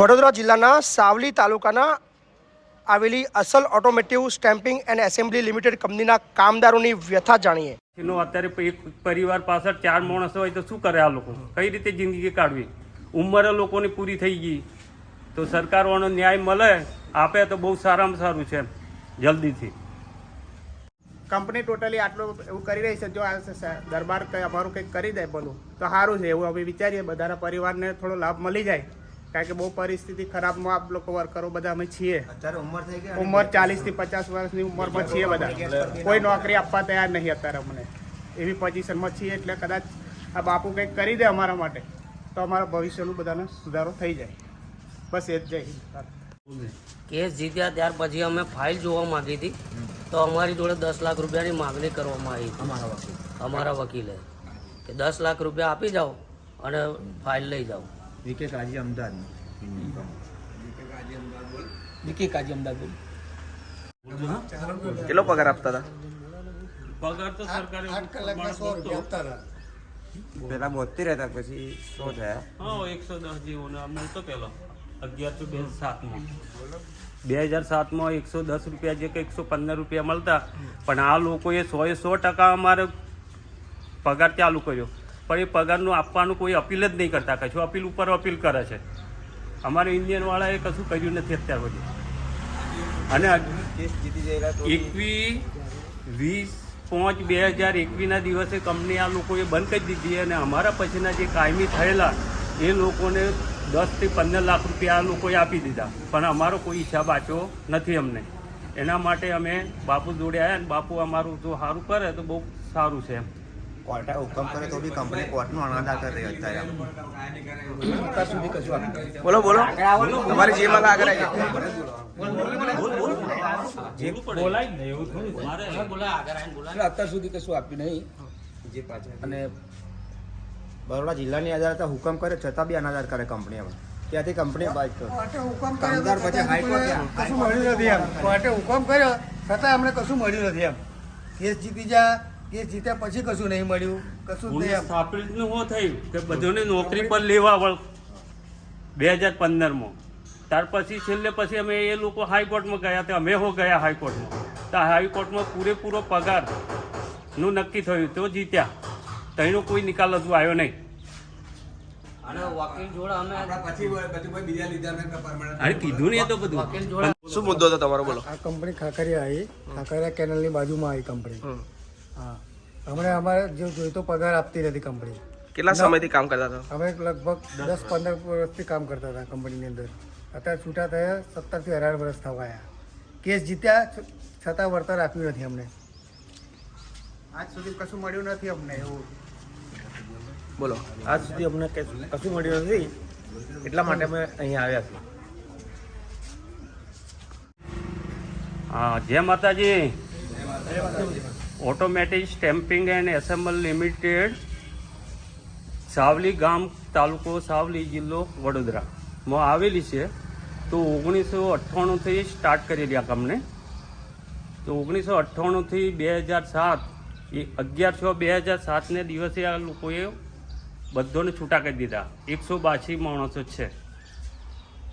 વડોદરા જિલ્લાના સાવલી તાલુકાના આવેલી અસલ automotive stamping and assembly limited કંપનીના કામદારોની વ્યથા જાણીએ। અત્યારે એક પરિવાર પાછળ 4 માણસ હોય તો શું કરે આ લોકો? કઈ રીતે જિંદગી કાઢવી? ઉંમર લોકોની પૂરી થઈ ગઈ તો સરકારનો ન્યાય મળે આપે તો બહુ સારામાં સારું છે જલ્દીથી। કંપની ટોટલી આટલું એવું કરી રહી છે, જો આ દરબાર અમારું કંઈક કરી દે બોલું તો સારું છે એવું અમે વિચારીએ। બધાના પરિવારને થોડો લાભ મળી જાય, કારણ કે બહુ પરિસ્થિતિ ખરાબમાં આપ લોકો વર્કરો બધા અમે છીએ। અત્યારે ઉંમર થઈ ગઈ, ઉંમર 40 થી 50 વર્ષની ઉંમરમાં છીએ બધા, કોઈ નોકરી આપવા તૈયાર નહીં અત્યારે અમને એવી પોઝિશનમાં છીએ। એટલે કદાચ આ બાપુ કંઈક કરી દે અમારા માટે તો અમારા ભવિષ્યનું બધાનો સુધારો થઈ જાય। બસ એ જ જય। કેસ જીત્યા ત્યાર પછી અમે ફાઇલ જોવા માંગી હતી તો અમારી જોડે 10 લાખ રૂપિયાની માગણી કરવામાં આવી હતી અમારા વકીલે કે 10 લાખ રૂપિયા આપી જાઓ અને ફાઇલ લઈ જાઓ। વિકે કાજી અમદાવાદ કેટલો પગાર આપતા હતા? પગાર તો સરકારે 8 કલાકના 100 રૂપિયા આપતા હતા। પેલા 72 હતા, પછી 100 થયા। હા 110 જેવો ને મળતો પેલા 11/2007માં 110 રૂપિયા જે કે 115 રૂપિયા મળતા, પણ આ લોકોએ 100% અમારે પગાર ચાલુ કર્યો, પણ એ પગારનું આપવાનું કોઈ અપીલ જ નહીં કરતા, કશું અપીલ ઉપર અપીલ કરે છે। અમારે ઇન્ડિયનવાળાએ કશું કર્યું નથી અત્યાર સુધી। અને 21/20/2021ના દિવસે કંપની આ લોકોએ બંધ કરી દીધી અને અમારા પછીના જે કાયમી થયેલા એ લોકોને 10 થી 15 લાખ રૂપિયા આ લોકોએ આપી દીધા, પણ અમારો કોઈ હિસાબ આપ્યો નથી અમને। એના માટે અમે બાપુ જોડે આવ્યા અને બાપુ અમારું જો સારું કરે તો બહુ સારું છે। કોર્ટે હુકમ કરે તો બી કંપની કોર્ટનો અનાદર કરી રહી અત્યારે સુધી કશું બોલો બોલો, તમારી જે માંગ આગળ આવી અત્યાર સુધી કશું આપ્યું નહીં। અને બરોડા જિલ્લાની અદાલતે હુકમ કરે છતાં બી અનાદર કરે કંપની। હવે ત્યાંથી કંપની બાદ કામદાર પછી હાઈકોર્ટ કશું મળ્યું નથી એમ, કોર્ટે હુકમ કર્યો છતાં અમને કશું મળ્યું નથી એમ। કેસ જીતી જા, કેસ જીત્યા પછી કશું નહીં મળ્યું, કશું જ નહીં એમ। સ્થાપિતનું શું થયું કે બધાને નોકરી પર લેવા 2015માં, ત્યાર પછી છેલ્લે પછી અમે એ લોકો હાઈકોર્ટમાં ગયા તો અમે ગયા હાઈકોર્ટમાં, તો હાઈકોર્ટમાં પૂરેપૂરો પગારનું નક્કી થયું તો જીત્યા, તો એનો કોઈ નિકાલ હજુ આવ્યો નહીં। અને વકીલ જોડે અમે અરે કીધું નહીં તો બધું વકીલ જોડે શું મુદ્દો હતો તમારો? બોલો। આ કંપની ખાખરિયા આવી, ખાખરિયા કેનલની બાજુમાં આવી કંપની। હા, હમણાં અમારે જે જોઈતો પગાર આપતી નથી કંપની। કેટલા સમયથી કામ કરતા હતા? અમે લગભગ 10-15 વર્ષથી કામ કરતા હતા કંપનીની અંદર। અત્યારે છૂટા થયા 17 થી 18 વર્ષ થવા આવ્યા। કેસ જીત્યા છતાં વળતર આપ્યું નથી અમને। આજ સુધી કશું મળ્યું નથી અમને એવું। બોલો। આજ સુધી અમને કશું મળ્યું નથી, એટલા માટે અમે અહીંયા આવ્યા છીએ। હા, જય માતાજી। Automatic stamping and assemble limited, Savli ગામ, તાલુકો સાવલી, જિલ્લો વડોદરામાં આવેલી છે। તો 1998થી સ્ટાર્ટ કરેલી આ કંપની। તો 1998થી 2007 11/6/2007ને દિવસે આ લોકોએ બધાને છૂટા કરી દીધા। 182 માણસો છે।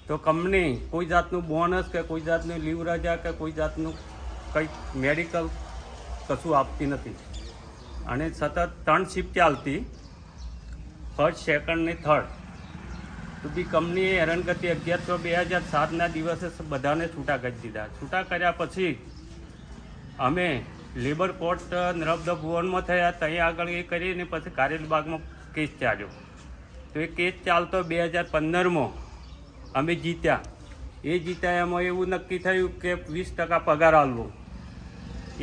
તો કંપની કોઈ જાતનું બોનસ કે કોઈ જાતનું લીવ રજા કે કોઈ જાતનું કંઈ મેડિકલ કશું આપતી નથી, અને સતત 3 શિફ્ટ ચાલતી, ફર્સ્ટ, સેકન્ડ ને થર્ડ। તો બી કંપનીએ હેરાનગતિ 11/6/2007ના દિવસે બધાને છૂટા કરી દીધા। છૂટા કર્યા પછી અમે લેબર કોર્ટ નર્મદા ભુવનમાં થયા, ત્યાં આગળ એ કરીને પછી કારેલીબાગમાં કેસ ચાલ્યો। તો એ કેસ ચાલતો 2015માં અમે જીત્યા। એ જીત્યા એમાં એવું નક્કી થયું કે 20% પગાર આપવો।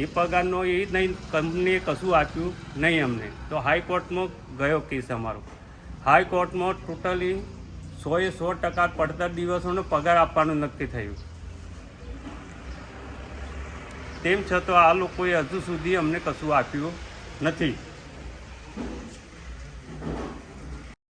એ પગારનો એ નહીં, કંપનીએ કશું આપ્યું નહીં અમને। તો હાઈકોર્ટમાં ગયો કેસ અમારો। હાઈકોર્ટમાં ટોટલી 100% પડતર દિવસોનો પગાર આપવાનું નક્કી થયું। તેમ છતાં આ લોકોએ હજુ સુધી અમને કશું આપ્યું નથી।